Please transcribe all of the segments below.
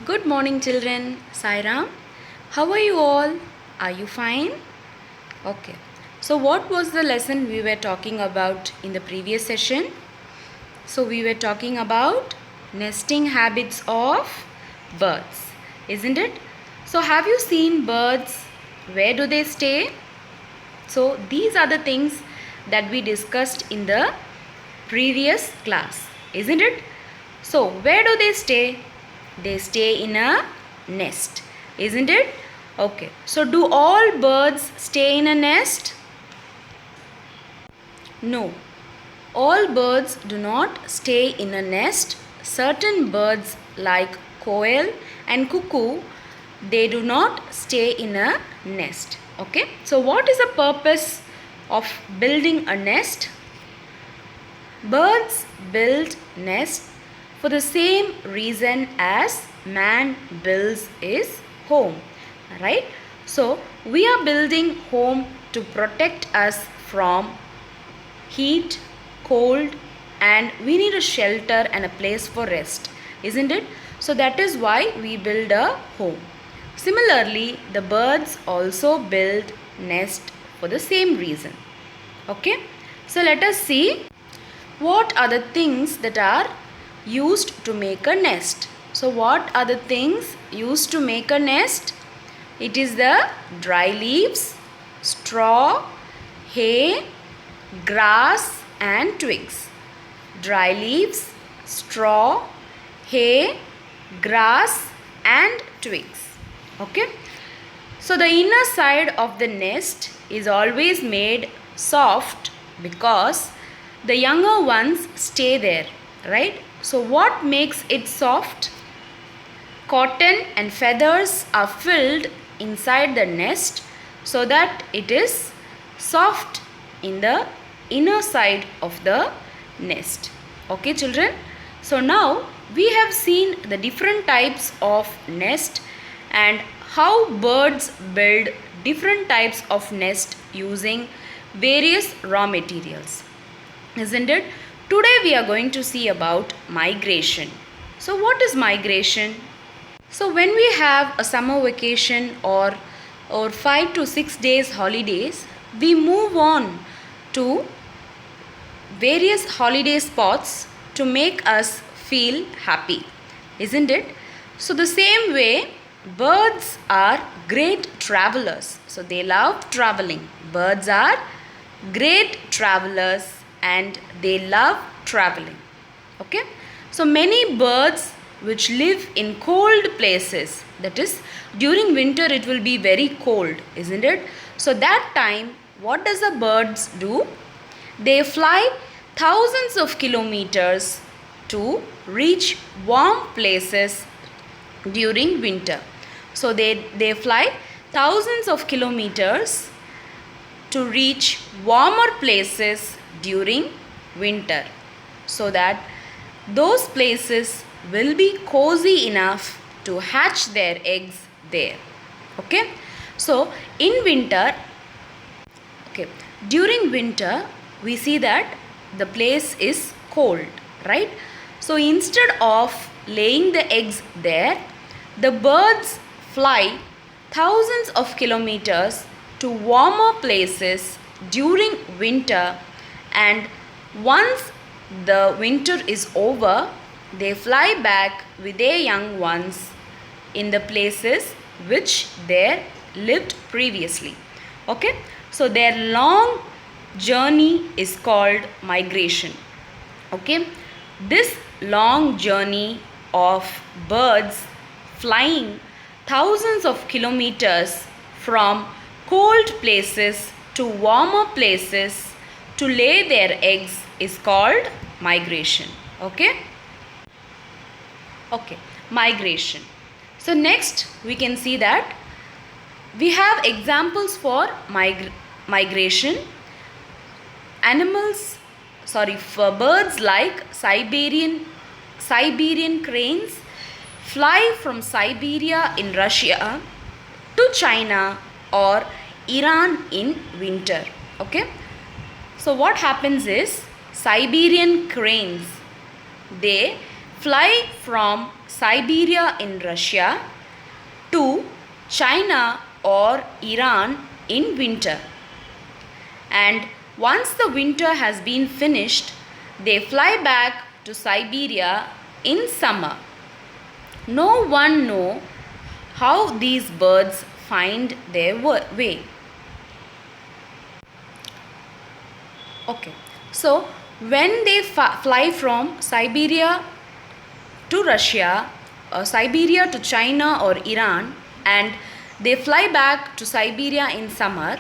Good morning, children. Sairam. How are you all? Are you fine? Okay. So, what was the lesson we were talking about in the previous session? So, we were talking about nesting habits of birds, isn't it? So, have you seen birds? Where do they stay? So, these are the things that we discussed in the previous class, isn't it? So, where do they stay? They stay in a nest, isn't it? Okay. So, do all birds stay in a nest? No. All birds do not stay in a nest. Certain birds like quail and cuckoo, they do not stay in a nest. Okay. So, what is the purpose of building a nest? Birds build nests for the same reason as man builds his home, right? So we are building home to protect us from heat, cold, and we need a shelter and a place for rest, isn't it? So that is why we build a home. Similarly, the birds also build nest for the same reason. Okay? So let us see what are the things that are used to make a nest. So what are the things used to make a nest? It is the dry leaves, straw, hay, grass and twigs. Dry leaves, straw, hay, grass and twigs. Okay. So the inner side of the nest is always made soft because the younger ones stay there, right? So what makes it soft? Cotton and feathers are filled inside the nest so that it is soft in the inner side of the nest. Okay, children? So now we have seen the different types of nest and how birds build different types of nest using various raw materials, isn't it? Today we are going to see about migration. So what is migration? So when we have a summer vacation or 5 to 6 days holidays, we move on to various holiday spots to make us feel happy, isn't it? So the same way, birds are great travelers. So they love traveling. Birds are great travelers and they love traveling. Okay? So many birds which live in cold places, that is during winter it will be very cold, isn't it? So that time what does the birds do? They fly thousands of kilometers to reach warm places during winter. So they fly thousands of kilometers to reach warmer places during winter so that those places will be cozy enough to hatch their eggs there. Okay? So in winter, okay, during winter we see that the place is cold, right? So instead of laying the eggs there, the birds fly thousands of kilometers to warmer places during winter, and once the winter is over, they fly back with their young ones in the places which they lived previously. Okay, so their long journey is called migration. Okay, this long journey of birds flying thousands of kilometers from cold places to warmer places to lay their eggs is called migration. Okay? Okay, migration. So next we can see that we have examples for migration. For birds like Siberian cranes fly from Siberia in Russia to China or Iran in winter. Okay. So what happens is Siberian cranes, they fly from Siberia in Russia to China or Iran in winter. And once the winter has been finished, they fly back to Siberia in summer. No one knows how these birds find their way. Okay, so when they fly from Siberia to Russia, Siberia to China or Iran, and they fly back to Siberia in summer,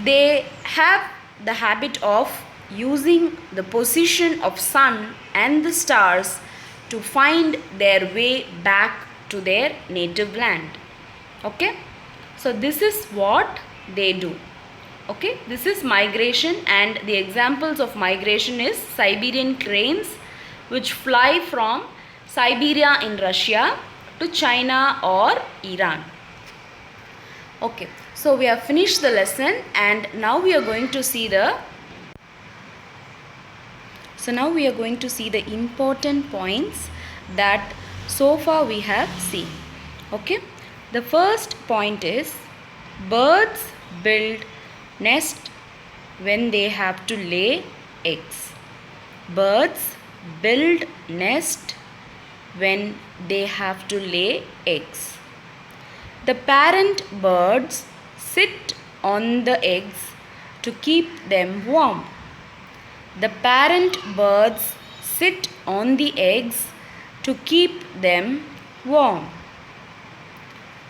they have the habit of using the position of sun and the stars to find their way back to their native land. Okay, so this is what they do. Okay, this is migration, and the examples of migration is Siberian cranes, which fly from Siberia in Russia to China or Iran. Okay, so we have finished the lesson, and now we are going to see the important points that so far we have seen. Okay, the first point is birds build nest when they have to lay eggs. Birds build nest when they have to lay eggs. The parent birds sit on the eggs to keep them warm. The parent birds sit on the eggs to keep them warm.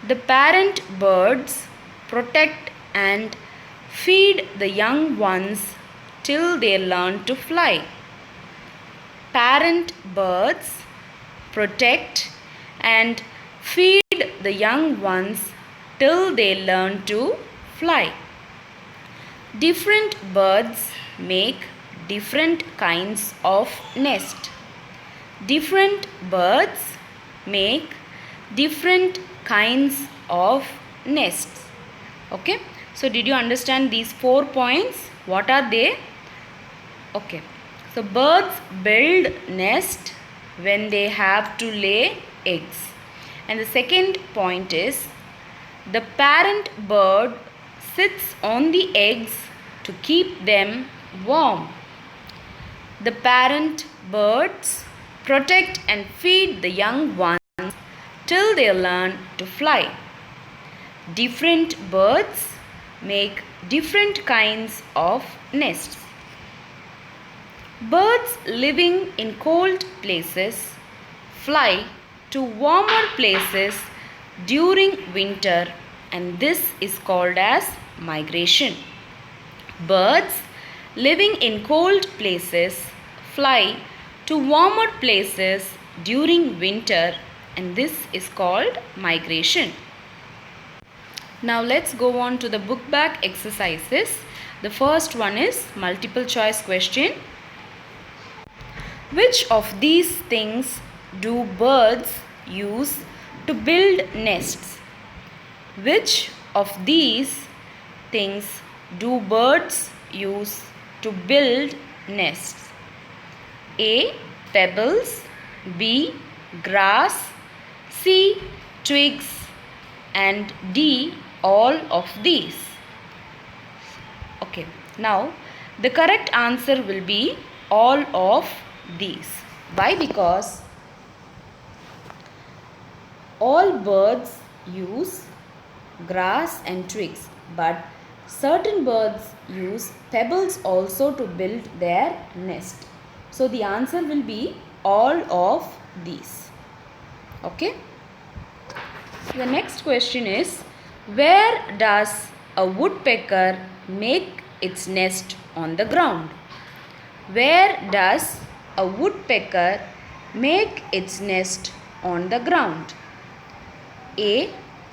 The parent birds protect and feed the young ones till they learn to fly. Parent birds protect and feed the young ones till they learn to fly. Different birds make different kinds of nest. Different birds make different kinds of nests. Okay, so did you understand these 4 points? What are they? Okay, so birds build nest when they have to lay eggs. And the second point is the parent bird sits on the eggs to keep them warm. The parent birds protect and feed the young ones till they learn to fly. Different birds make different kinds of nests. Birds living in cold places fly to warmer places during winter, and this is called as migration. Birds living in cold places fly to warmer places during winter, and this is called migration. Now let's go on to the book back exercises. The first one is multiple choice question. Which of these things do birds use to build nests? Which of these things do birds use to build nests? A. Pebbles. B. Grass. C. Twigs. And D. All of these. Okay, now the correct answer will be all of these. Why? Because all birds use grass and twigs, but certain birds use pebbles also to build their nest. So the answer will be all of these. Okay. The next question is, where does a woodpecker make its nest on the ground? Where does a woodpecker make its nest on the ground? A.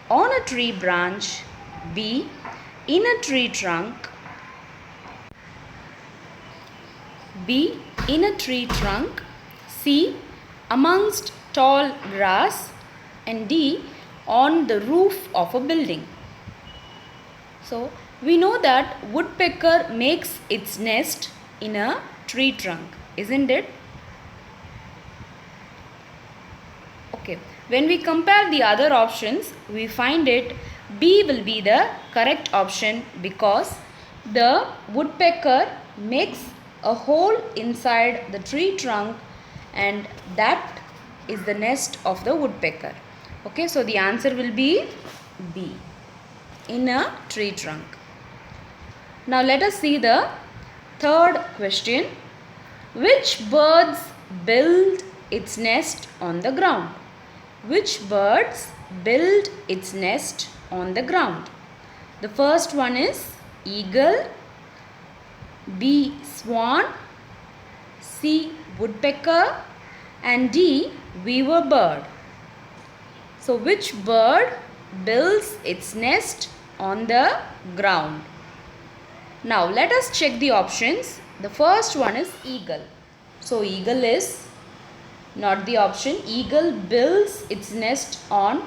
On a tree branch. B. In a tree trunk. B. In a tree trunk. C. Amongst tall grass. And D. On the roof of a building. So we know that woodpecker makes its nest in a tree trunk, isn't it? Okay. When we compare the other options, we find it B will be the correct option because the woodpecker makes a hole inside the tree trunk and that is the nest of the woodpecker. Okay, so the answer will be B, in a tree trunk. Now let us see the third question. Which birds build its nest on the ground? Which birds build its nest on the ground? The first one is eagle, B swan, C woodpecker, and D weaver bird. So which bird builds its nest on the ground? Now let us check the options. The first one is eagle. So eagle is not the option. Eagle builds its nest on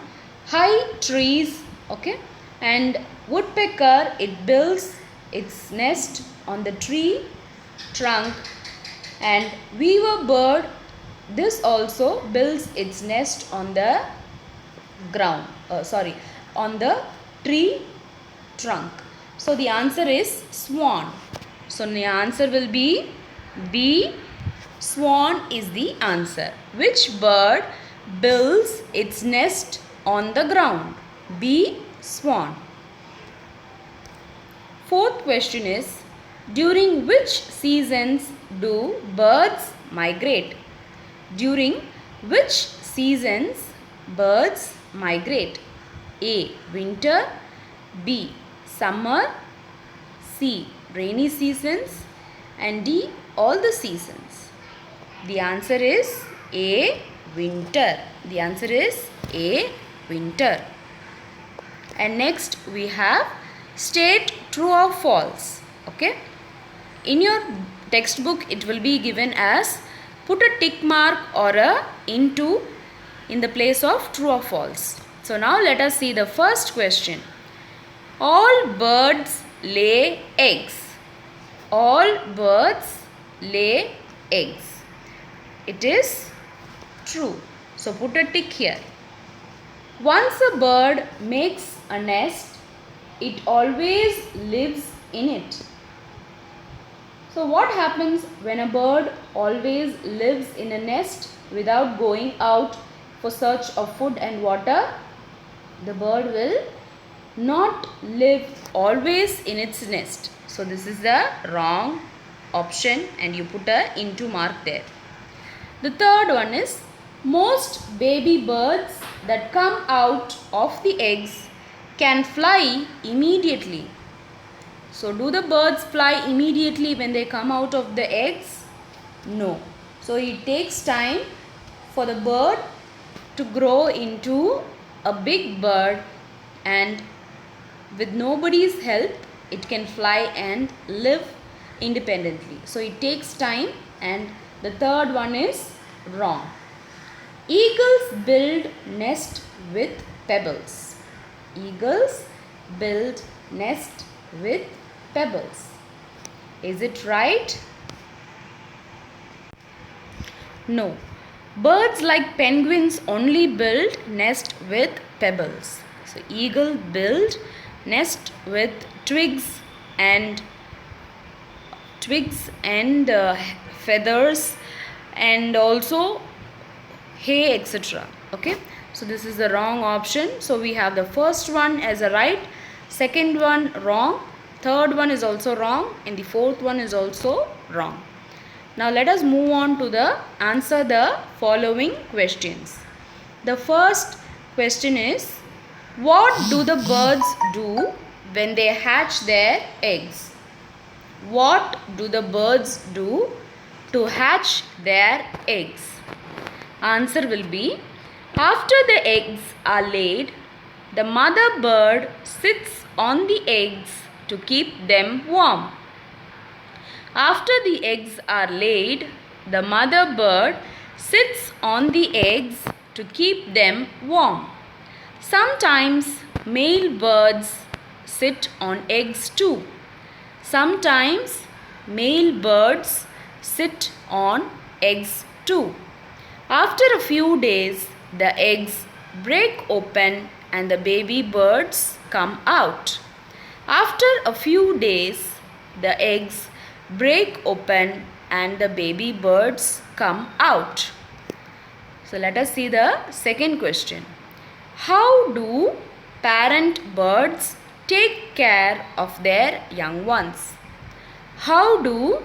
high trees, okay, and woodpecker, it builds its nest on the tree trunk, and weaver bird, this also builds its nest on the ground, on the tree trunk. So the answer is swan. So the answer will be B. Swan is the answer. Which bird builds its nest on the ground? B. Swan. Fourth question is, during which seasons do birds migrate? During which seasons birds migrate? A. Winter, B. Summer, C. Rainy seasons, and D. All the seasons. The answer is A. Winter. The answer is A. Winter. And next we have state true or false. Okay. In your textbook it will be given as put a tick mark or a into in the place of true or false. So now let us see the first question. All birds lay eggs. All birds lay eggs. It is true. So put a tick here. Once a bird makes a nest, it always lives in it. So what happens when a bird always lives in a nest without going out for search of food and water? The bird will not live always in its nest. So this is the wrong option and you put a into mark there. The third one is, most baby birds that come out of the eggs can fly immediately. So do the birds fly immediately when they come out of the eggs? No. So it takes time for the bird to grow into a big bird, and with nobody's help it can fly and live independently. So it takes time, and the third one is wrong. Eagles build nest with pebbles. Eagles build nest with pebbles. Is it right? No. Birds like penguins only build nest with pebbles. So eagle build nest with twigs and feathers and also hay, etc. Okay. So this is the wrong option. So we have the first one as a right, second one wrong, third one is also wrong, and the fourth one is also wrong. Now let us move on to the answer the following questions. The first question is, what do the birds do when they hatch their eggs? What do the birds do to hatch their eggs? Answer will be, after the eggs are laid, the mother bird sits on the eggs to keep them warm. After the eggs are laid, the mother bird sits on the eggs to keep them warm. Sometimes male birds sit on eggs too. Sometimes male birds sit on eggs too. After a few days, the eggs break open and the baby birds come out. After a few days, the eggs break open and the baby birds come out. So let us see the second question. How do parent birds take care of their young ones? How do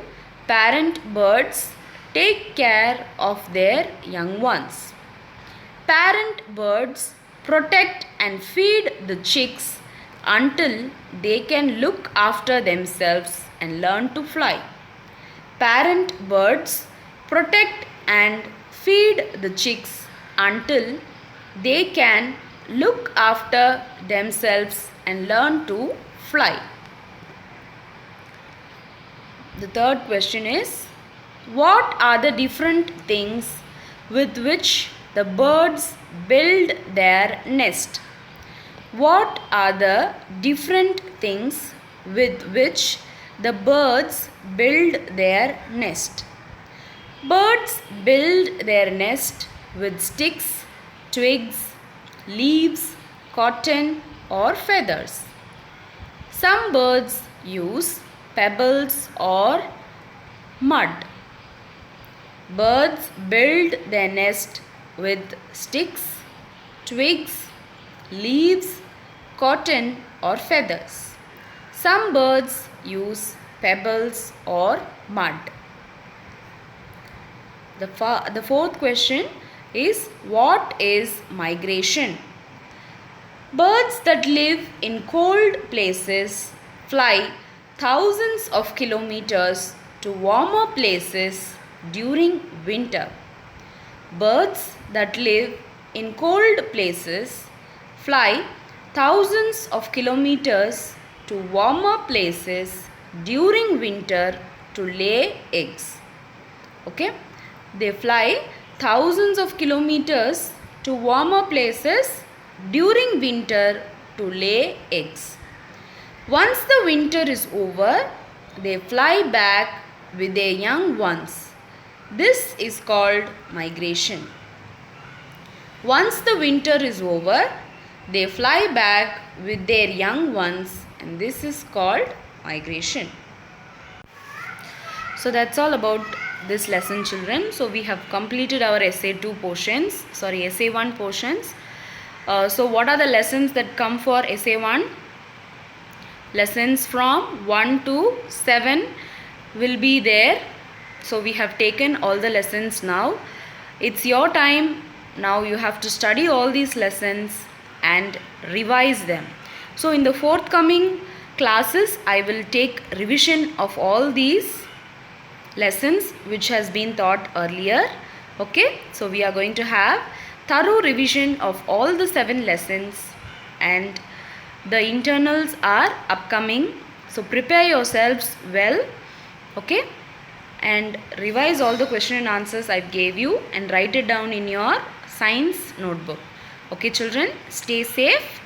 parent birds take care of their young ones? Parent birds protect and feed the chicks until they can look after themselves and learn to fly. Parent birds protect and feed the chicks until they can look after themselves and learn to fly. The third question is, what are the different things with which the birds build their nest? What are the different things with which the birds build their nest? Birds build their nest with sticks, twigs, leaves, cotton or feathers. Some birds use pebbles or mud. Birds build their nest with sticks, twigs, leaves, cotton or feathers. Some birds use pebbles or mud. The fourth question is, what is migration? Birds that live in cold places fly thousands of kilometers to warmer places during winter. Birds that live in cold places fly thousands of kilometers to warmer places during winter to lay eggs. Okay? They fly thousands of kilometers to warmer places during winter to lay eggs. Once the winter is over, they fly back with their young ones. This is called migration. Once the winter is over, they fly back with their young ones, and this is called migration. So that's all about this lesson, children. So we have completed our essay 1 portions. So what are the lessons that come for essay 1? Lessons from 1 to 7 will be there. So we have taken all the lessons now. It's your time. Now you have to study all these lessons and revise them. So in the forthcoming classes, I will take revision of all these lessons which has been taught earlier. Okay, so we are going to have thorough revision of all the 7 lessons, and the internals are upcoming. So prepare yourselves well. Okay, and revise all the question and answers I gave you and write it down in your science notebook. Okay children, stay safe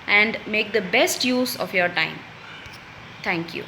and make the best use of your time. Thank you.